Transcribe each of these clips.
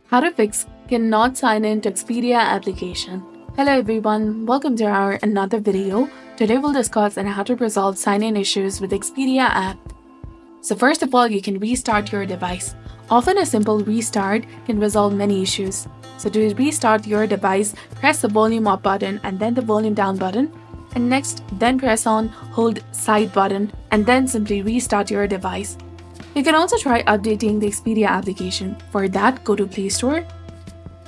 How to fix cannot sign in to Expedia application. Hello everyone, welcome to our another video. Today we'll discuss on how to resolve sign-in issues with Expedia app. So first of all, you can restart your device. Often a simple restart can resolve many issues. So to restart your device, press the volume up button and then the volume down button. And next, then press on hold side button and then simply restart your device. You can also try updating the Expedia application. For that, go to Play Store,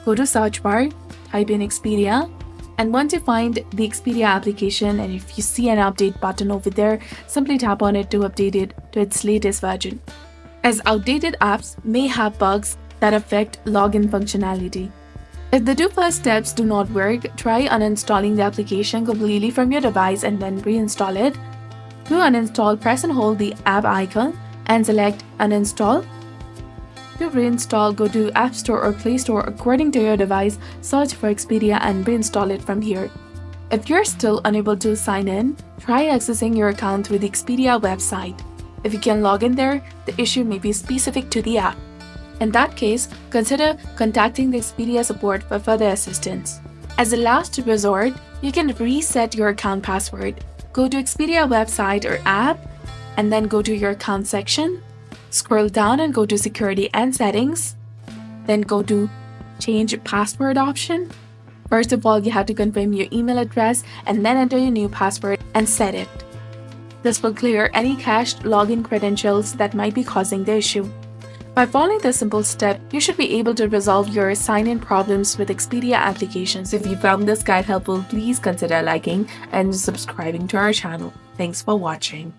go to search bar, type in Expedia, and once you find the Expedia application and if you see an update button over there, simply tap on it to update it to its latest version. As outdated apps may have bugs that affect login functionality. If the two first steps do not work, try uninstalling the application completely from your device and then reinstall it. To uninstall, press and hold the app icon and select uninstall. To reinstall, go to App Store or Play Store according to your device, search for Expedia and reinstall it from here. If you're still unable to sign in, try accessing your account through the Expedia website. If you can log in there, the issue may be specific to the app. In that case, consider contacting the Expedia support for further assistance. As a last resort, you can reset your account password. Go to Expedia website or app and then go to your account section. Scroll down and go to security and settings. Then go to change password option. First of all, you have to confirm your email address and then enter your new password and set it. This will clear any cached login credentials that might be causing the issue. By following this simple step, you should be able to resolve your sign-in problems with Expedia applications. If you found this guide helpful, please consider liking and subscribing to our channel. Thanks for watching.